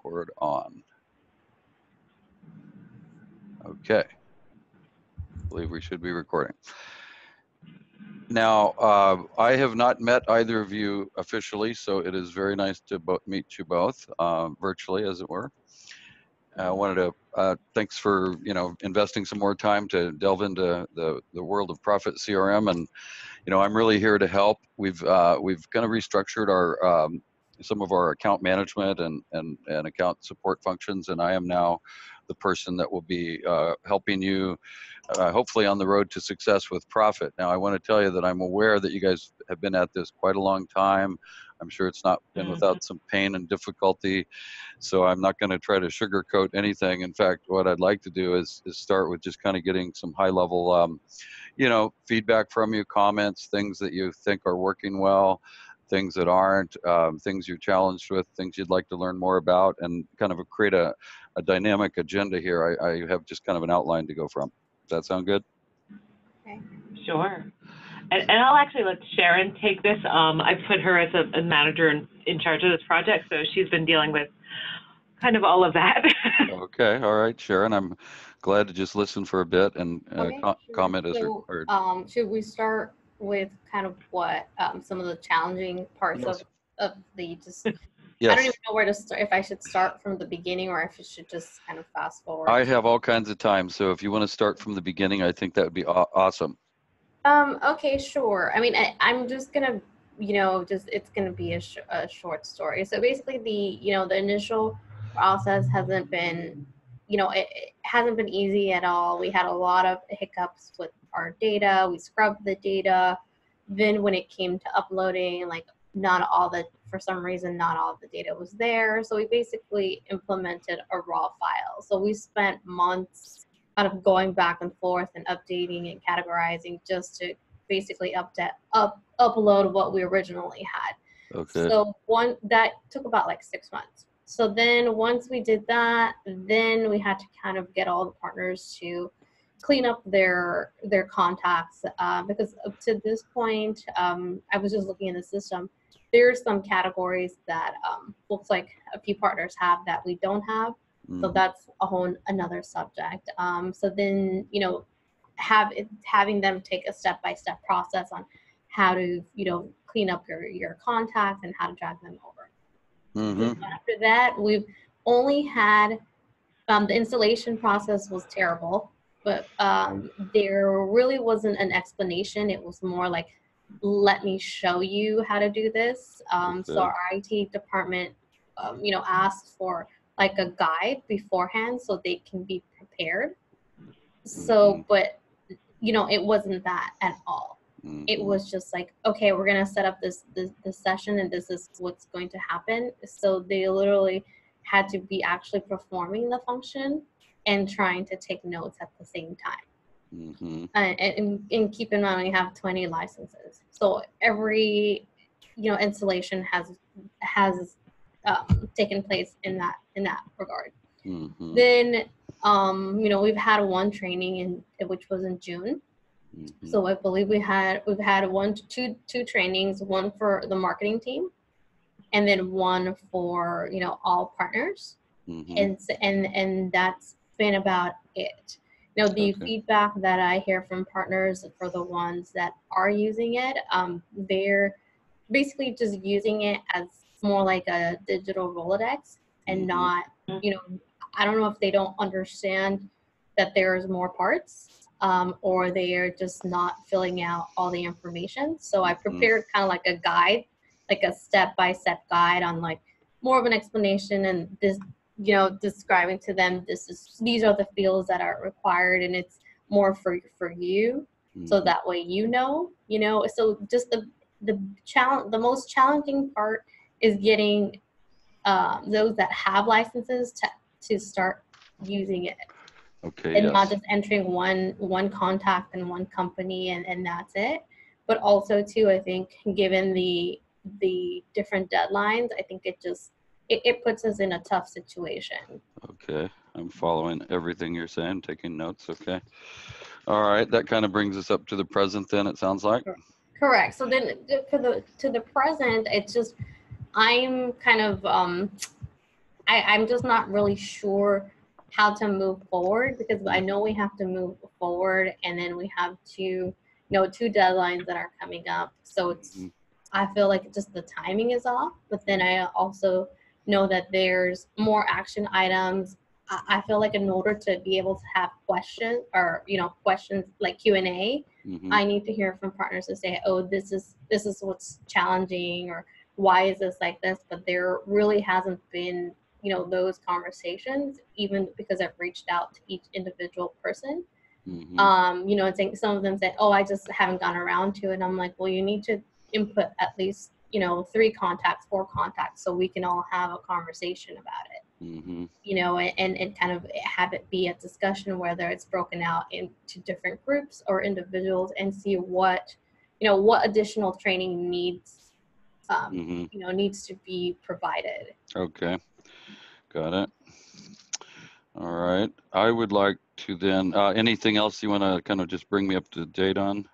record on. Okay. I believe we should be recording. Now, I have not met either of you officially, so it is very nice to meet you both virtually, as it were. I wanted to thanks for investing some more time to delve into the world of Profit CRM, and I'm really here to help. We've kind of restructured our some of our account management and account support functions, and I am now the person that will be helping you hopefully on the road to success with Profit. Now, I want to tell you that I'm aware that you guys have been at this quite a long time. I'm sure it's not been without some pain and difficulty, so I'm not going to try to sugarcoat anything. In fact, what I'd like to do is start with just kind of getting some high-level feedback from you, comments, things that you think are working well, things that aren't, things you're challenged with, things you'd like to learn more about, and kind of create a dynamic agenda here. I have just kind of an outline to go from. Does that sound good? Okay. Sure. And I'll actually let Sharon take this. I put her as a manager in charge of this project, so she's been dealing with kind of all of that. Okay. All right, Sharon. I'm glad to just listen for a bit and sure. comment as required. Should we start with kind of what some of the challenging parts of the just Yes. I don't even know where to start, if I should start from the beginning or if it should just kind of fast forward. I have all kinds of time, so if you want to start from the beginning, I think that would be awesome. Okay, sure. I mean, I'm just gonna, it's gonna be a short story. So basically, the initial process hasn't been, it hasn't been easy at all. We had a lot of hiccups with our data. We scrubbed the data. Then when it came to uploading, like for some reason, not all of the data was there. So we basically implemented a raw file. So we spent months kind of going back and forth and updating and categorizing just to basically upload what we originally had. Okay. So that took about like 6 months. So then once we did that, then we had to kind of get all the partners to clean up their contacts because up to this point, I was just looking in the system. There's some categories that looks like a few partners have that we don't have. So that's a whole another subject. So then, having them take a step-by-step process on how to, clean up your contacts and how to drag them over. After that, we've only had, the installation process was terrible, but there really wasn't an explanation. It was more like, let me show you how to do this. So our IT department, asked for like a guide beforehand so they can be prepared. So, but, it wasn't that at all. It was just like, okay, we're going to set up this session and this is what's going to happen. So they literally had to be actually performing the function and trying to take notes at the same time. And keep in mind, we have 20 licenses. So every, installation has taken place in that regard. Then, we've had one training which was in June. So I believe we've had two trainings, one for the marketing team, and then one for all partners, and that's been about it. The feedback that I hear from partners for the ones that are using it, they're basically just using it as more like a digital Rolodex and not, I don't know if they don't understand that there's more parts, or they are just not filling out all the information. So I prepared kind of like a guide, like a step-by-step guide on like more of an explanation and this, describing to them, these are the fields that are required and it's more for you. So that way, so just the most challenging part is getting those that have licenses to start using it. Okay. And not just entering one contact and one company and that's it. But also too, I think given the different deadlines, I think it puts us in a tough situation. Okay. I'm following everything you're saying, taking notes. Okay. All right. That kind of brings us up to the present then, it sounds like. Correct. So then to the present, it's just, I'm kind of I'm just not really sure how to move forward, because I know we have to move forward, and then we have two deadlines that are coming up. So I feel like just the timing is off, but then I also know that there's more action items. I feel like in order to be able to have questions, or questions like Q&A, I need to hear from partners to say, oh, this is what's challenging, or why is this like this? But there really hasn't been those conversations, even because I've reached out to each individual person. And saying, some of them said, oh, I just haven't gotten around to it. And I'm like, well, you need to input at least 3 contacts, 4 contacts, so we can all have a conversation about it. And kind of have it be a discussion, whether it's broken out into different groups or individuals, and see what additional training needs needs to be provided. Okay, got it. All right, I would like to then, anything else you want to kind of just bring me up to date on?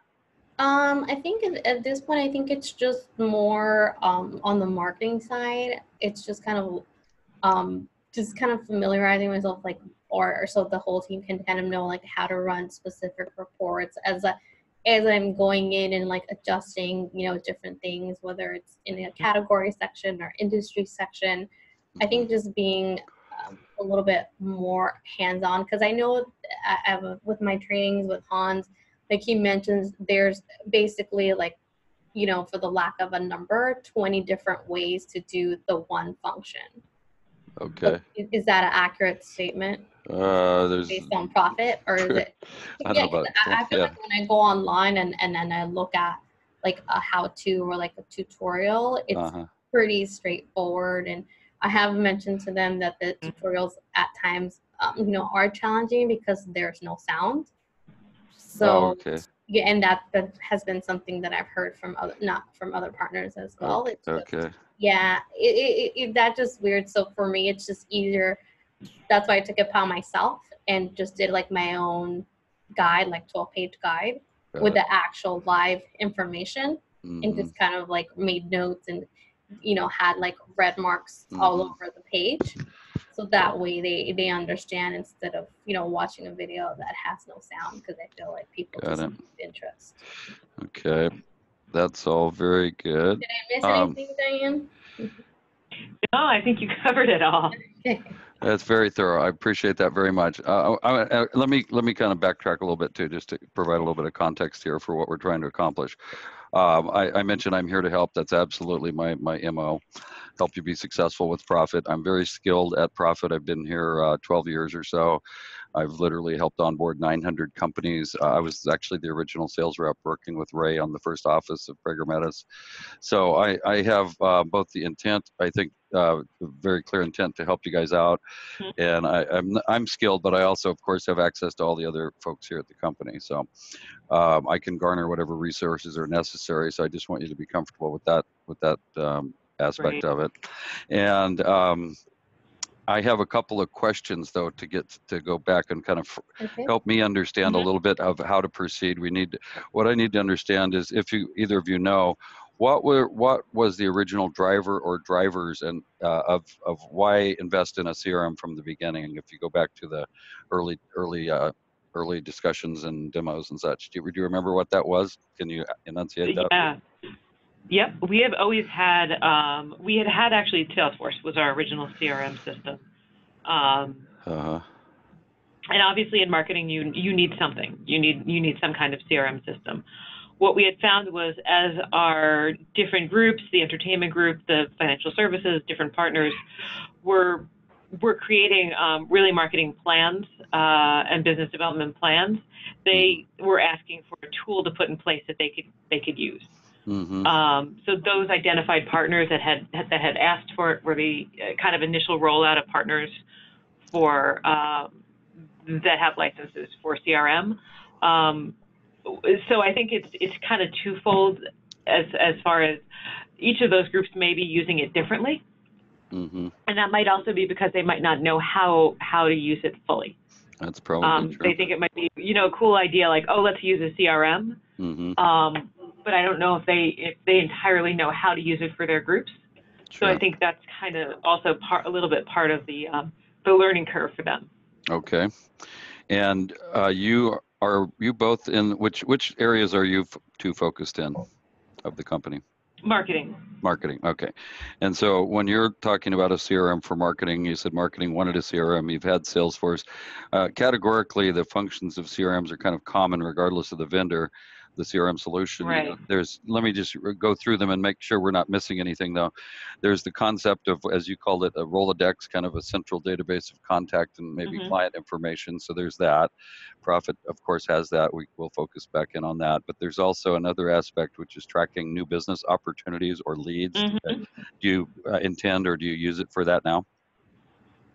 I think at this point, I think it's just more on the marketing side. It's just kind of familiarizing myself, like, or so the whole team can kind of know like how to run specific reports as I'm going in and like adjusting, different things, whether it's in a category section or industry section. I think just being a little bit more hands-on, because I know with my trainings with Hans, like he mentions, there's basically like, for the lack of a number, 20 different ways to do the one function. Okay. Is that an accurate statement? There's based on profit, or is it? I don't know about I feel like when I go online and then I look at like a how-to or like a tutorial, it's pretty straightforward. And I have mentioned to them that the tutorials at times, are challenging because there's no sound. So yeah, and that has been something that I've heard from other partners as well. Okay. Yeah, that's just weird. So for me, it's just easier. That's why I took it upon myself and just did like my own guide, like 12-page guide with the actual live information, and just kind of like made notes and had like red marks all over the page, so that way they understand, instead of watching a video that has no sound, because I feel like people just lose interest. Okay, that's all very good. Did I miss anything, Diane? No, I think you covered it all. That's very thorough. I appreciate that very much. Let me kind of backtrack a little bit too, just to provide a little bit of context here for what we're trying to accomplish. I mentioned I'm here to help. That's absolutely my MO. Help you be successful with profit. I'm very skilled at profit. I've been here 12 years or so. I've literally helped onboard 900 companies. I was actually the original sales rep working with Ray on the first office of Prager Metis. So I have both the intent, I think, very clear intent to help you guys out. And I'm skilled, but I also, of course, have access to all the other folks here at the company. So I can garner whatever resources are necessary. So I just want you to be comfortable with that aspect of it. And I have a couple of questions though to go back and kind of help me understand a little bit of how to proceed. What I need to understand is, if either of you know, what was the original driver or drivers and of why invest in a CRM from the beginning? If you go back to the early discussions and demos and such, do you remember what that was? Can you enunciate that? Yeah. Yep, we have always had, we had actually Salesforce was our original CRM system. And obviously in marketing, you need something. You need some kind of CRM system. What we had found was, as our different groups, the entertainment group, the financial services, different partners, were creating really marketing plans and business development plans, they were asking for a tool to put in place that they could use. So those identified partners that had asked for it were the kind of initial rollout of partners for that have licenses for CRM. So I think it's kind of twofold as far as each of those groups may be using it differently, and that might also be because they might not know how to use it fully. That's probably true. They think it might be a cool idea, like, oh, let's use a CRM. But I don't know if they entirely know how to use it for their groups. So I think that's kind of also a little bit part of the learning curve for them. Okay. And you both in which areas are you two focused in of the company? Marketing. Marketing. Okay. And so when you're talking about a CRM for marketing, you said marketing wanted a CRM. You've had Salesforce. Categorically, the functions of CRMs are kind of common regardless of the vendor, the CRM solution. Right. You know, let me just go through them and make sure we're not missing anything though. There's the concept of, as you called it, a Rolodex, kind of a central database of contact and maybe client information. So there's that. Profit, of course, has that. We will focus back in on that. But there's also another aspect, which is tracking new business opportunities or leads. Do you intend or do you use it for that now?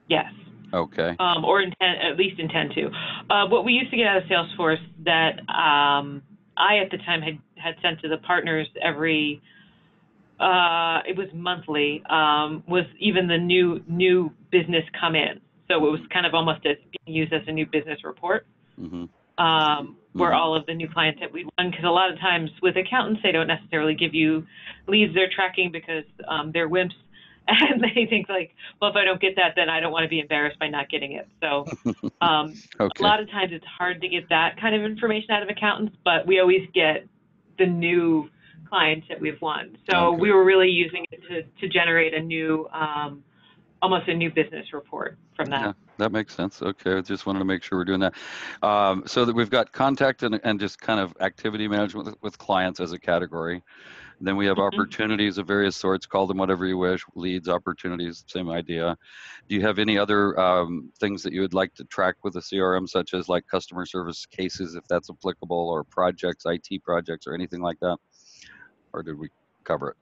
Yes. Okay. Or at least intend to. What we used to get out of Salesforce that I at the time had sent to the partners every, it was monthly, was even the new business come in. So it was kind of almost being used as a new business report. Where all of the new clients that we won, because a lot of times with accountants, they don't necessarily give you leads they're tracking because they're wimps. And they think like, well, if I don't get that, then I don't want to be embarrassed by not getting it. So a lot of times it's hard to get that kind of information out of accountants, but we always get the new clients that we've won. So we were really using it to generate a new, almost a new business report from that. Yeah, that makes sense. Okay, I just wanted to make sure we're doing that. So that we've got contact and just kind of activity management with clients as a category. Then we have opportunities of various sorts, call them whatever you wish, leads, opportunities, same idea. Do you have any other things that you would like to track with a CRM, such as like customer service cases, if that's applicable, or projects, IT projects, or anything like that? Or did we cover it?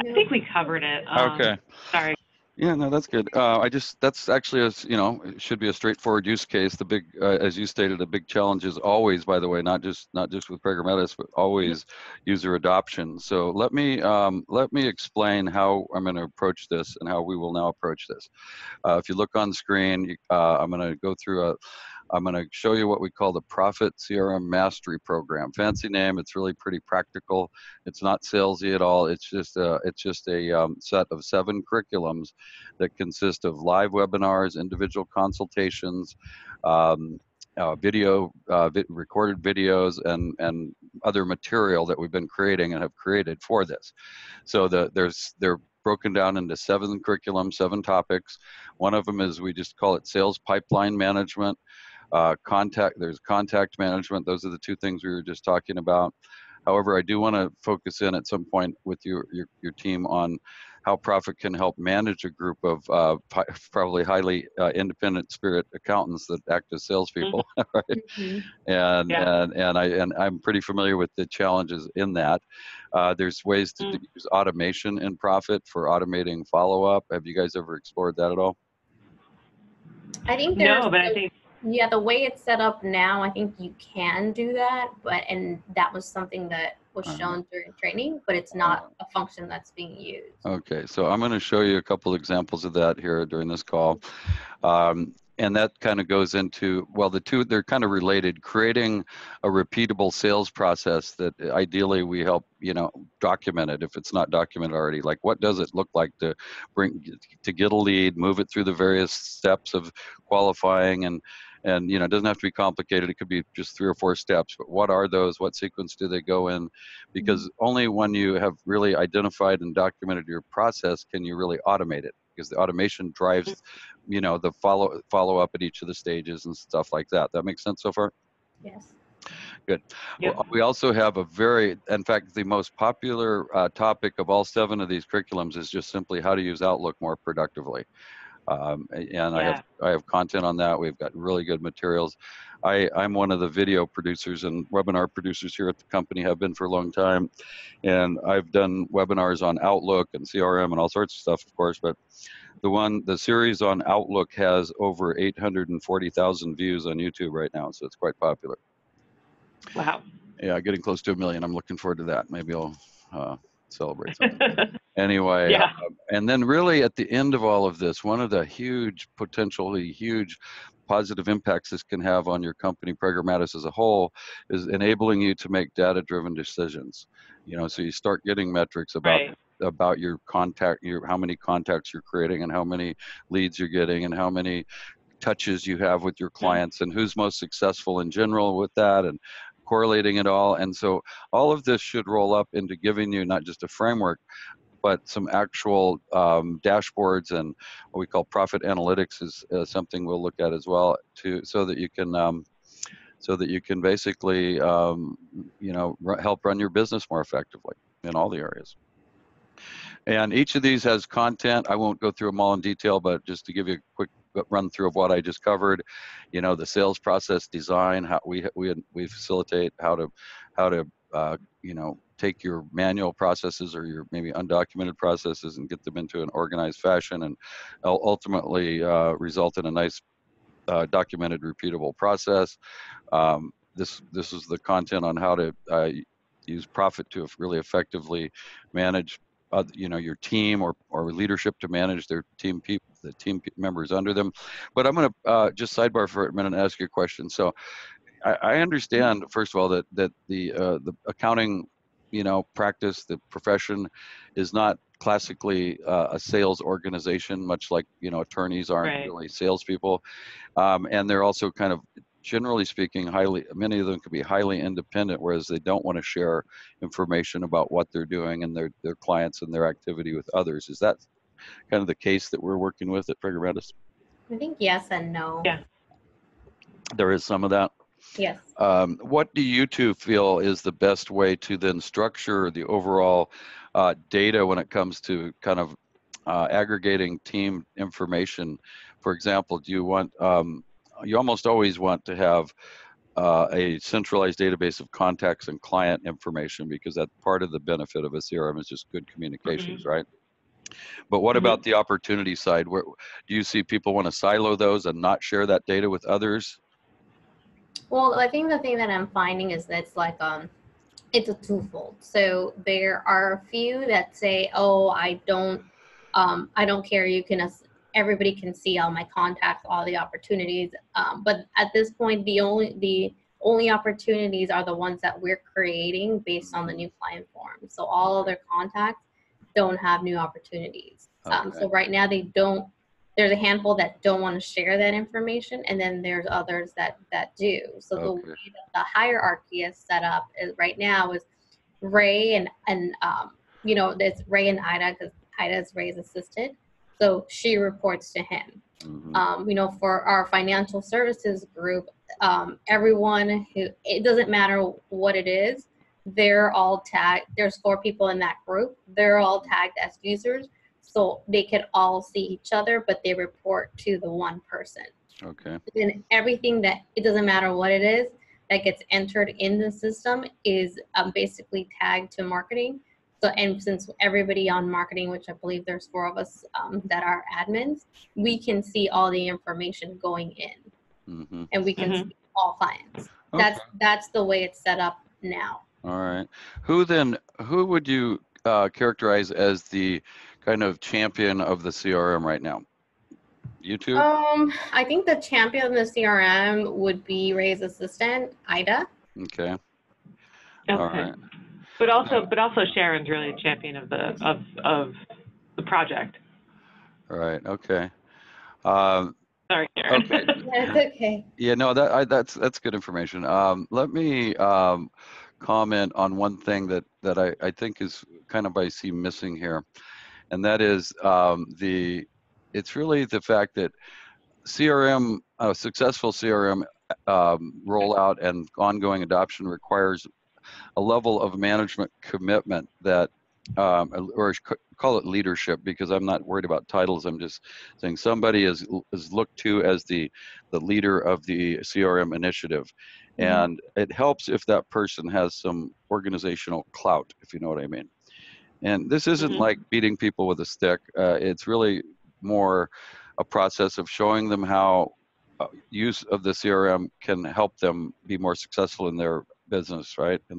I think we covered it. Okay. Sorry. Yeah, no, that's good. That's actually, it should be a straightforward use case. The big, as you stated, the big challenge is always, by the way, not just with Prager Metis, but always user adoption. So let me explain how I'm going to approach this and how we will now approach this. If you look on screen, I'm going to go through I'm going to show you what we call the Profit CRM Mastery Program. Fancy name. It's really pretty practical. It's not salesy at all. It's just a set of 7 curriculums that consist of live webinars, individual consultations, recorded videos, and other material that we've been creating and have created for this. So they're broken down into 7 curriculum, 7 topics. One of them is, we just call it sales pipeline management. There's contact management. Those are the 2 things we were just talking about. However, I do want to focus in at some point with your team on how Profit can help manage a group of probably highly independent spirit accountants that act as salespeople, right? And I'm pretty familiar with the challenges in that. There's ways to use automation in Profit for automating follow-up. Have you guys ever explored that at all? I think yeah, the way it's set up now, I think you can do that, and that was something that was shown during training, but it's not a function that's being used. Okay, so I'm going to show you a couple examples of that here during this call. And that kind of goes into, well, they're kind of related, creating a repeatable sales process that ideally we help, document it if it's not documented already. Like, what does it look like to get a lead, move it through the various steps of qualifying, and it doesn't have to be complicated. It could be just 3 or 4 steps, but what are those? What sequence do they go in? Because only when you have really identified and documented your process can you really automate it, because the automation drives, the follow up at each of the stages and stuff like that. That makes sense so far? Yes. Good. Yep. We also have in fact, the most popular topic of all 7 of these curriculums is just simply how to use Outlook more productively. I have content on that. We've got really good materials. I'm one of the video producers and webinar producers here at the company, have been for a long time. And I've done webinars on Outlook and CRM and all sorts of stuff, of course, but the series on Outlook has over 840,000 views on YouTube right now, so it's quite popular. Wow. Yeah, getting close to 1 million. I'm looking forward to that. Maybe I'll celebrate something. Anyway, and then really at the end of all of this, one of the potentially huge positive impacts this can have on your company, Prager Metis as a whole, is enabling you to make data-driven decisions. So you start getting metrics about about your how many contacts you're creating and how many leads you're getting and how many touches you have with your clients and who's most successful in general with that, and correlating it all. And so all of this should roll up into giving you not just a framework, but some actual dashboards, and what we call profit analytics is something we'll look at as well, so that you can basically help run your business more effectively in all the areas. And each of these has content. I won't go through them all in detail, but just to give you a quick run through of what I just covered, the sales process design, how we facilitate how to take your manual processes or your maybe undocumented processes and get them into an organized fashion, and ultimately result in a nice documented, repeatable process. This is the content on how to use profit to really effectively manage your team or leadership to manage their team members under them. But I'm going to just sidebar for a minute and ask you a question. So I understand, first of all, that the accounting practice, the profession, is not classically a sales organization, much like attorneys aren't really salespeople, and they're also kind of, generally speaking, many of them can be highly independent, whereas they don't want to share information about what they're doing and their clients and their activity with others. Is that kind of the case that we're working with at Prager Metis? I think yes and no. Yeah. There is some of that. Yes. What do you two feel is the best way to then structure the overall data when it comes to kind of aggregating team information? For example, do you want, you almost always want to have a centralized database of contacts and client information, because that's part of the benefit of a CRM is just good communications, right? But what about the opportunity side? Where do you see people want to silo those and not share that data with others? Well, I think the thing that I'm finding is that it's a twofold. So there are a few that say, "Oh, I don't care. Everybody can see all my contacts, all the opportunities." But at this point, the only opportunities are the ones that we're creating based on the new client form. So all other contacts don't have new opportunities. So right now they don't. There's a handful that don't want to share that information, and then there's others that do. So the way that the hierarchy is set up right now is Ray and it's Ray and Ida, because Ida is Ray's assistant, so she reports to him. For our financial services group, everyone it doesn't matter what it is, they're all tagged. There's 4 people in that group. They're all tagged as users. So they can all see each other, but they report to the one person. Okay. And everything it doesn't matter what it is, that gets entered in the system is basically tagged to marketing. So, and since everybody on marketing, which I believe there's 4 of us that are admins, we can see all the information going in, and we can see all clients. Okay. That's the way it's set up now. All right. Who would you characterize as the kind of champion of the CRM right now? You two? I think the champion of the CRM would be Ray's assistant, Ida. Okay. All right. But also Sharon's really a champion of the project. All right. Okay. Sorry, Sharon. Okay. That's okay. Yeah. No. That's good information. Let me comment on one thing that I think is kind of I see missing here, and that is it's really the fact that CRM, a successful CRM rollout and ongoing adoption requires a level of management commitment that, or call it leadership, because I'm not worried about titles. I'm just saying somebody is looked to as the leader of the CRM initiative. And it helps if that person has some organizational clout, if you know what I mean. And this isn't like beating people with a stick. It's really more a process of showing them how use of the CRM can help them be more successful in their business, right? In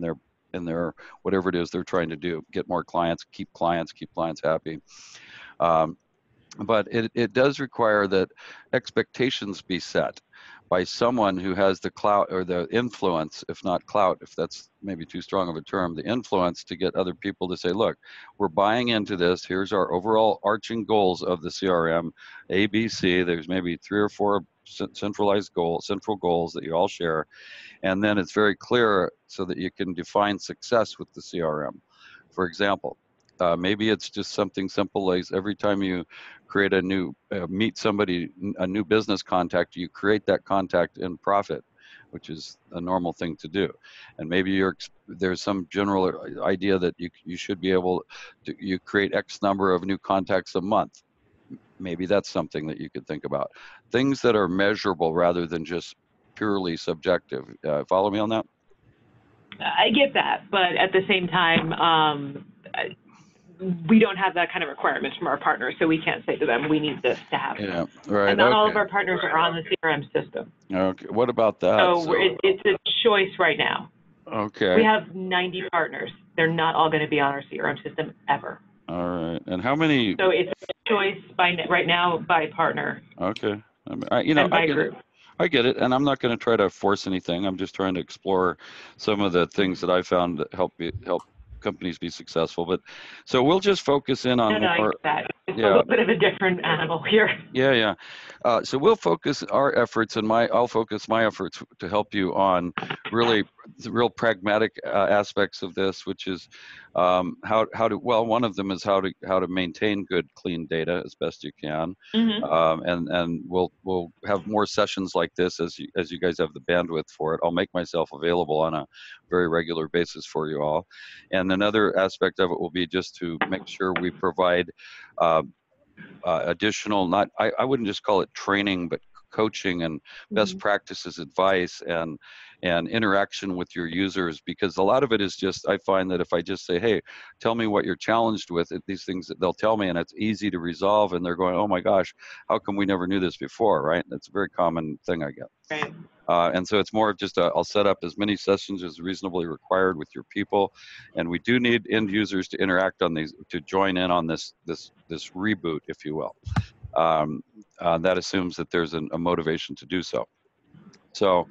their whatever it is they're trying to do, get more clients, keep clients happy. But it does require that expectations be set. by someone who has the clout or the influence, if not clout, if that's maybe too strong of a term, the influence to get other people to say, look, we're buying into this. Here's our overall arching goals of the CRM, A, B, C. There's maybe 3 or 4 central goals that you all share. And then it's very clear so that you can define success with the CRM. For example, maybe it's just something simple as every time you create a new, meet somebody, a new business contact, you create that contact in profit, which is a normal thing to do. And maybe there's some general idea that you should be able to, you create X number of new contacts a month. Maybe that's something that you could think about. Things that are measurable rather than just purely subjective. Follow me on that? I get that, but at the same time, we don't have that kind of requirements from our partners, so we can't say to them, we need this to happen. Yeah, right. And not all of our partners are on the CRM system. Okay, what about that? So it's a choice right now. Okay. We have 90 partners. They're not all going to be on our CRM system ever. All right. And how many? So it's a choice right now by partner. Okay. I get it, and I'm not going to try to force anything. I'm just trying to explore some of the things that I found that help companies be successful. But so we'll just focus in on more. It's a little bit of a different animal here. Yeah. So we'll focus our efforts, and I'll focus my efforts to help you on really the real pragmatic aspects of this, which is how to. Well, one of them is how to maintain good, clean data as best you can, and we'll have more sessions like this as you guys have the bandwidth for it. I'll make myself available on a very regular basis for you all, and another aspect of it will be just to make sure we provide additional, I wouldn't just call it training, but coaching and best practices advice and interaction with your users, because a lot of it is just, I find that if I just say, hey, tell me what you're challenged with, these things that they'll tell me and it's easy to resolve, and they're going, oh my gosh, how come we never knew this before, right? That's a very common thing I get. Right. And so it's more of just I'll set up as many sessions as reasonably required with your people, and we do need end users to interact on these, to join in on this reboot, if you will. That assumes that there's a motivation to do so. So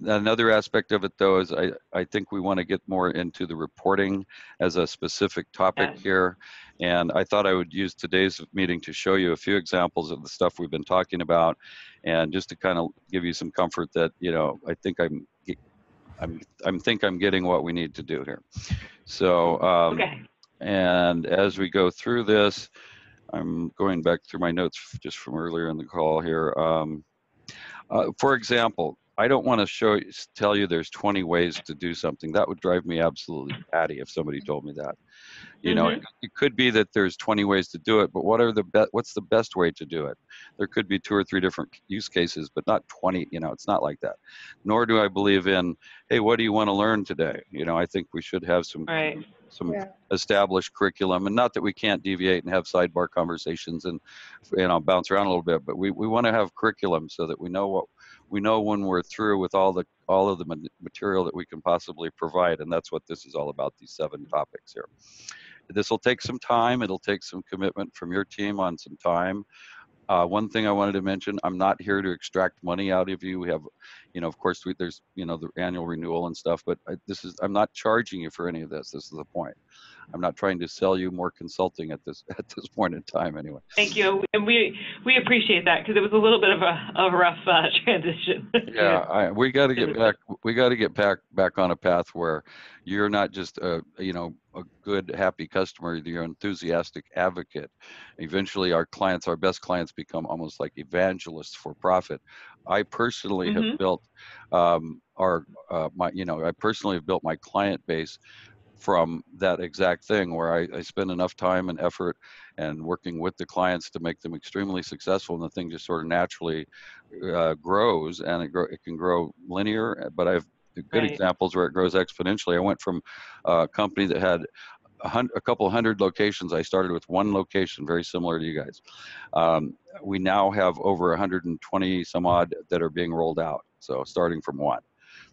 another aspect of it, though, is I think we want to get more into the reporting as a specific topic here. And I thought I would use today's meeting to show you a few examples of the stuff we've been talking about, and just to kind of give you some comfort that, I think I'm getting what we need to do here. So, and as we go through this, I'm going back through my notes just from earlier in the call here. For example, I don't want to tell you there's 20 ways to do something. That would drive me absolutely batty if somebody told me that. It could be that there's 20 ways to do it, but what's the best way to do it? There could be 2 or 3 different use cases, but not 20. It's not like that. Nor do I believe in, hey, what do you want to learn today? I think we should have some established curriculum, and not that we can't deviate and have sidebar conversations and bounce around a little bit, but we want to have curriculum so that we know when we're through with all of the material that we can possibly provide. And that's what this is all about, these 7 topics here. This will take some time. It'll take some commitment from your team on some time. One thing I wanted to mention, I'm not here to extract money out of you. We have, of course, there's, the annual renewal and stuff, but I'm not charging you for any of this. This is the point. I'm not trying to sell you more consulting at this point in time, anyway. Thank you, and we appreciate that, because it was a little bit of a rough transition. Yeah, we got to get back. We got to get back on a path where you're not just a good, happy customer. You're an enthusiastic advocate. Eventually, our best clients, become almost like evangelists for profit. I personally have built I personally have built my client base from that exact thing, where I spend enough time and effort and working with the clients to make them extremely successful, and the thing just sort of naturally grows, and it can grow linear, but I have good examples where it grows exponentially. I went from a company that had a couple hundred locations. I started with 1 location, very similar to you guys. We now have over 120 some odd that are being rolled out, so starting from 1.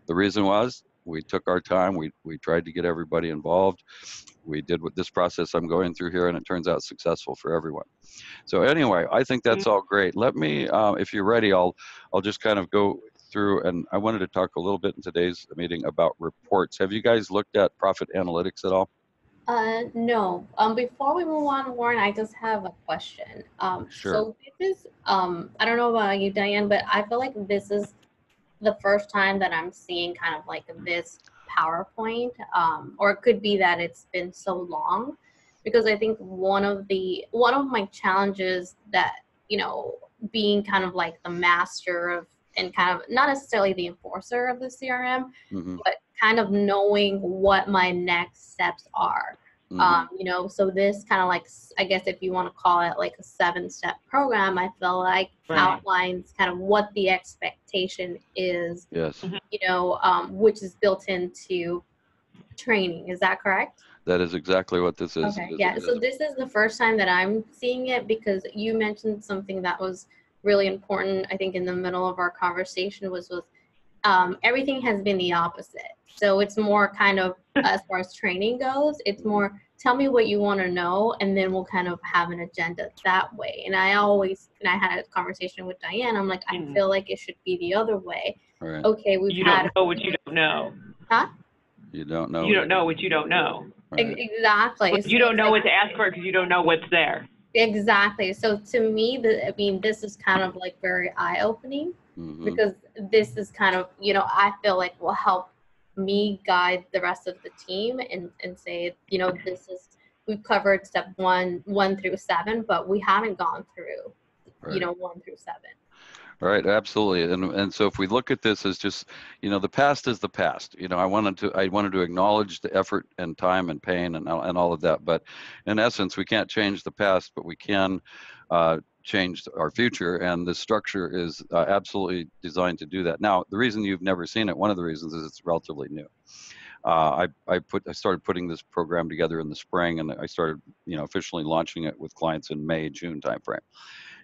The reason was we took our time. We tried to get everybody involved. We did what this process I'm going through here, and it turns out successful for everyone. So anyway, I think that's all great. Let me, if you're ready, I'll just kind of go through, and I wanted to talk a little bit in today's meeting about reports. Have you guys looked at profit analytics at all? No. Before we move on, Warren, I just have a question. Sure. So this is, I don't know about you, Diane, but I feel like this is the first time that I'm seeing kind of like this PowerPoint, or it could be that it's been so long, because I think one of my challenges that, being kind of like the master of, and kind of not necessarily the enforcer of the CRM, but kind of knowing what my next steps are. So this kind of like, I guess if you want to call it like a 7-step program, I feel like outlines kind of what the expectation is, Yes. which is built into training. Is that correct? That is exactly what this is. Okay, yeah. So this is the first time that I'm seeing it, because you mentioned something that was really important, I think, in the middle of our conversation was everything has been the opposite. So it's more kind of, as far as training goes, it's more, tell me what you want to know, and then we'll kind of have an agenda that way. And I had a conversation with Diane, I'm like, I feel like it should be the other way. Right. Okay, you don't know what you don't know. Huh? You don't know. You don't know what you don't know. Right. Exactly. Well, you don't know what to ask for because you don't know what's there. Exactly. So to me, this is kind of like very eye-opening, because this is kind of, I feel like will help me guide the rest of the team and say, we've covered step 1 through 7, but we haven't gone through, 1 through 7. Right, absolutely, and so if we look at this as just, the past is the past. I wanted to acknowledge the effort and time and pain and all of that, but in essence, we can't change the past, but we can change our future, and the structure is absolutely designed to do that. Now, the reason you've never seen it, one of the reasons is it's relatively new. I started putting this program together in the spring, and I started, officially launching it with clients in May, June timeframe.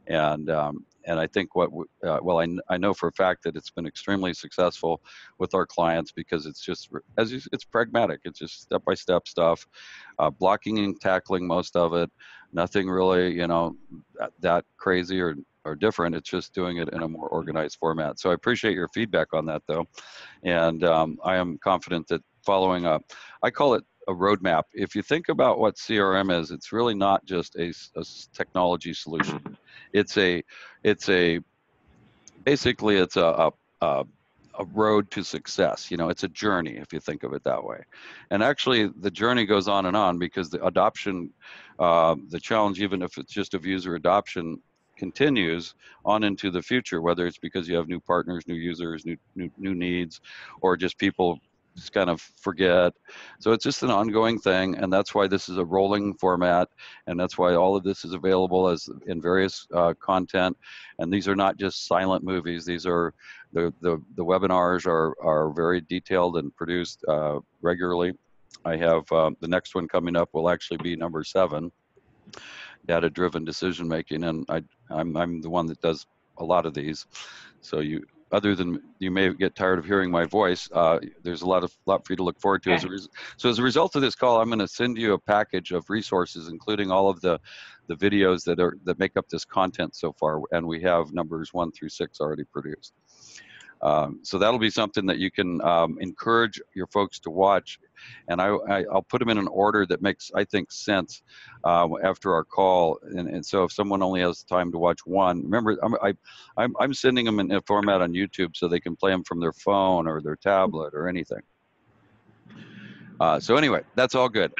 And I think I know for a fact that it's been extremely successful with our clients, because it's just, it's pragmatic. It's just step-by-step stuff, blocking and tackling most of it. Nothing really, that crazy or different. It's just doing it in a more organized format. So I appreciate your feedback on that, though. And I am confident that following up, I call it a roadmap. If you think about what CRM is, it's really not just a technology solution. Basically it's a road to success. It's a journey, if you think of it that way. And actually the journey goes on and on, because the adoption, the challenge, even if it's just of user adoption, continues on into the future, whether it's because you have new partners, new users, new needs, or just people just kind of forget. So it's just an ongoing thing, and that's why this is a rolling format, and that's why all of this is available as in various content. And these are not just silent movies. These are the webinars are very detailed and produced regularly. I have the next one coming up will actually be number 7, data-driven decision making, and I'm the one that does a lot of these. So other than you may get tired of hearing my voice, there's a lot for you to look forward to. Okay. So as a result of this call, I'm going to send you a package of resources, including all of the videos that make up this content so far, and we have numbers 1 through 6 already produced. So that'll be something that you can encourage your folks to watch, and I'll put them in an order that makes, I think, sense after our call. And so if someone only has time to watch one, remember, I'm sending them in a format on YouTube so they can play them from their phone or their tablet or anything. So anyway, that's all good.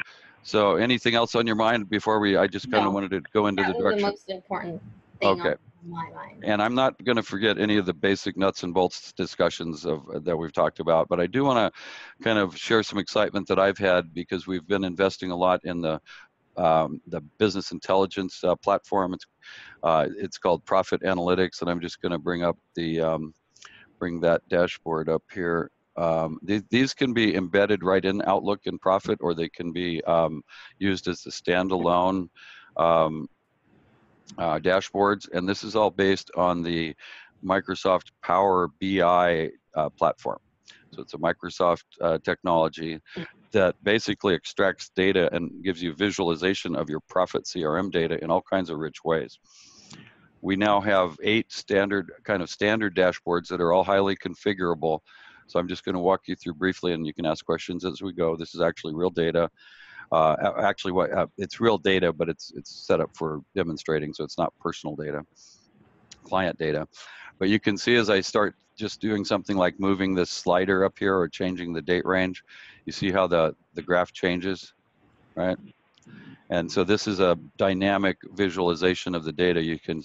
So anything else on your mind before I just kind of wanted to go into the direction? That was the most important thing on my mind. And I'm not going to forget any of the basic nuts and bolts discussions that we've talked about, but I do want to kind of share some excitement that I've had, because we've been investing a lot in the business intelligence platform. It's called Profit Analytics, and I'm just going to bring up bring that dashboard up here. These can be embedded right in Outlook and Profit, or they can be used as the standalone dashboards, and this is all based on the Microsoft Power BI platform. So it's a Microsoft technology that basically extracts data and gives you visualization of your profit CRM data in all kinds of rich ways. We now have 8 standard dashboards that are all highly configurable. So I'm just going to walk you through briefly, and you can ask questions as we go. This is actually real data. It's real data, but it's set up for demonstrating, so it's not personal data, client data. But you can see as I start just doing something like moving this slider up here or changing the date range, you see how the graph changes, right? And so this is a dynamic visualization of the data. You can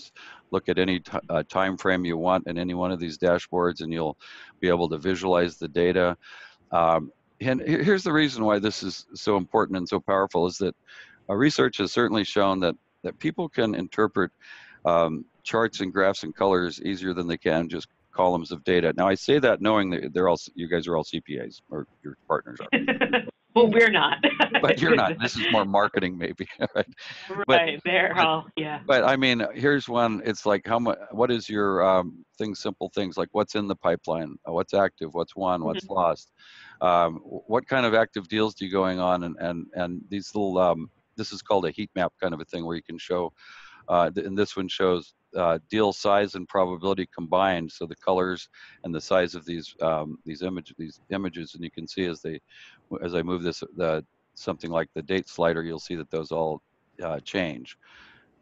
look at any time frame you want in any one of these dashboards, and you'll be able to visualize the data. And here's the reason why this is so important and so powerful is that research has certainly shown that people can interpret charts and graphs and colors easier than they can just columns of data. Now I say that knowing that you guys are all CPAs, or your partners are. Well, we're not. But you're not. This is more marketing, maybe. Right. Right. They're all, yeah. But I mean, here's one. It's like what is your simple things like what's in the pipeline, what's active, what's won, what's lost, what kind of active deals do you going on, and these little this is called a heat map kind of a thing where you can show, and this one shows deal size and probability combined. So the colors and the size of these images, and you can see as I move this something like the date slider, you'll see that those all change.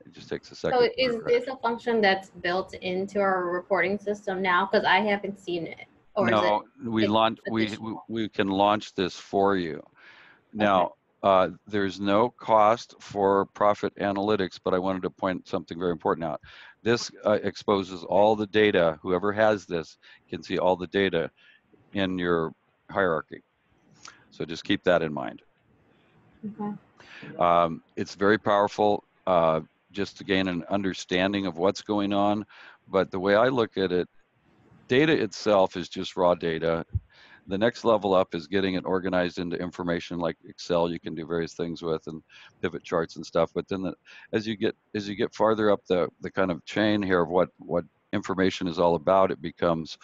It just takes a second. So is this a function that's built into our reporting system now? Because I haven't seen it. Or no, we can launch this for you. Now, there's no cost for profit analytics, but I wanted to point something very important out. This exposes all the data. Whoever has this can see all the data in your hierarchy. So just keep that in mind. Okay. It's very powerful just to gain an understanding of what's going on. But the way I look at it, data itself is just raw data. The next level up is getting it organized into information like Excel. You can do various things with, and pivot charts and stuff. But then as you get farther up the kind of chain here of what information is all about, it becomes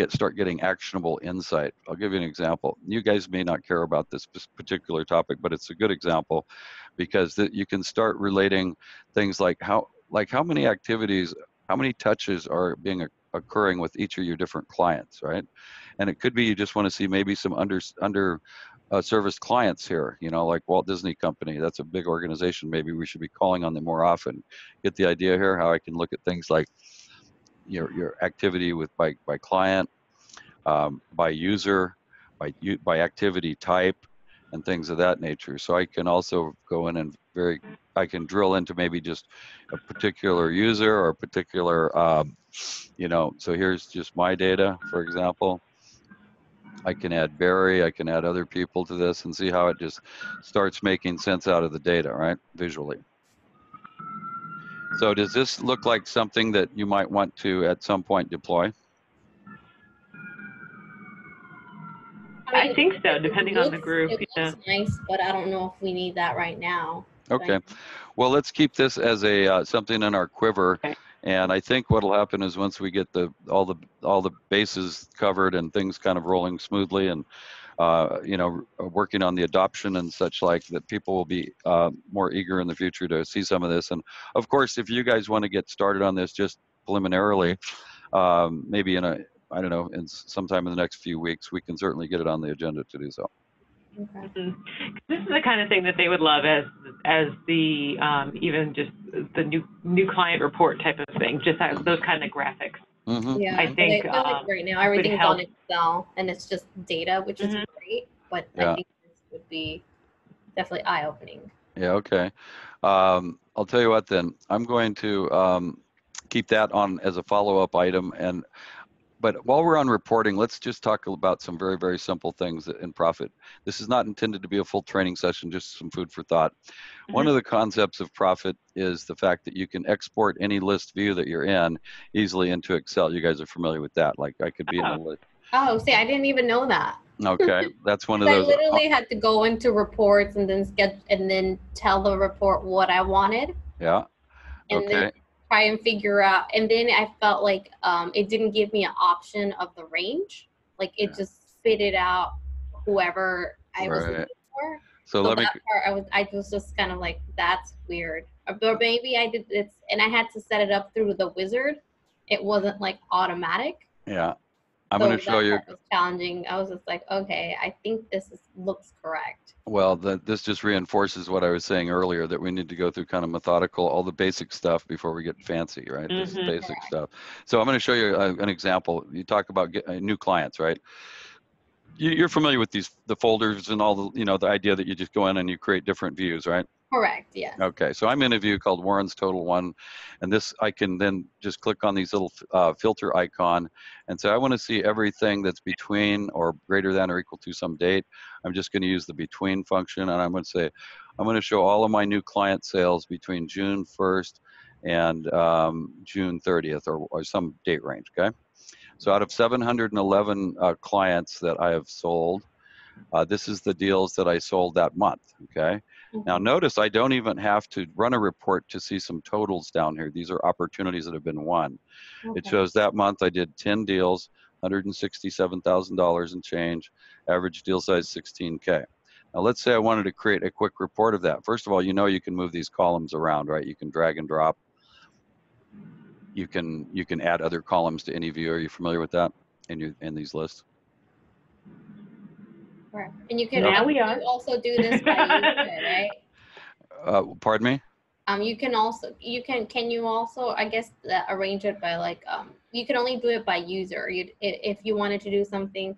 start getting actionable insight. I'll give you an example. You guys may not care about this particular topic, but it's a good example because you can start relating things like how many activities, how many touches are being occurring with each of your different clients, right? And it could be you just want to see maybe some under serviced clients here, like Walt Disney Company. That's a big organization. Maybe we should be calling on them more often. Get the idea here? How I can look at things like your activity by client, by user, by activity type, and things of that nature. So I can also go in and I can drill into maybe just a particular user or a particular, so here's just my data, for example. I can add Barry, I can add other people to this and see how it just starts making sense out of the data, right, visually. So does this look like something that you might want to at some point deploy? I think so, depending on the group. It looks nice, but I don't know if we need that right now. Okay. Right? Well, let's keep this as a something in our quiver. Okay. And I think what'll happen is once we get all the bases covered and things kind of rolling smoothly, and working on the adoption and such like, that people will be more eager in the future to see some of this. And of course, if you guys want to get started on this just preliminarily, maybe I don't know, in sometime in the next few weeks, we can certainly get it on the agenda to do so. Okay. Mm-hmm. This is the kind of thing that they would love as the even just the new client report type of thing, just those kind of graphics. Mm-hmm. Yeah, I think like right now everything's on Excel and it's just data, which is great, but I think this would be definitely eye-opening. Yeah, okay. I'll tell you what then, I'm going to keep that on as a follow-up item. But while we're on reporting, let's just talk about some very, very simple things in profit. This is not intended to be a full training session, just some food for thought. Mm-hmm. One of the concepts of profit is the fact that you can export any list view that you're in easily into Excel. You guys are familiar with that. Like I could be in a list. Oh, see, I didn't even know that. Okay, that's one of those. I literally had to go into reports and then tell the report what I wanted. Yeah. Okay. try and figure out. And then I felt like it didn't give me an option of the range. Like it just spit it out whoever I was looking for. So let me. That part, I was just kind of like, that's weird. Or maybe I did this, and I had to set it up through the wizard. It wasn't like automatic. Yeah, I'm going to show you. That was challenging. I was just like, okay, I think this looks correct. Well, this just reinforces what I was saying earlier, that we need to go through kind of methodical, all the basic stuff before we get fancy, right? This is basic stuff. So I'm going to show you an example. You talk about new clients, right? You're familiar with the folders and all the, the idea that you just go in and you create different views, right? Correct, yeah. Okay, so I'm in a view called Warren's Total One, and this, I can then just click on these little filter icon and say I want to see everything that's between or greater than or equal to some date. I'm just going to use the between function, and I'm going to say I'm going to show all of my new client sales between June 1st and June 30th, or some date range, okay? So out of 711 clients that I have sold, this is the deals that I sold that month, okay? Now notice I don't even have to run a report to see some totals down here. These are opportunities that have been won. It shows that month I did 10 deals, $167,000 and change, average deal size 16K. Now let's say I wanted to create a quick report of that. First of all, you can move these columns around, right? You can drag and drop. You can add other columns to any view. Are you familiar with that in these lists? Right. And you can also do this by user, right? Pardon me? Can you also, I guess, arrange it by like, you can only do it by user. If you wanted to do something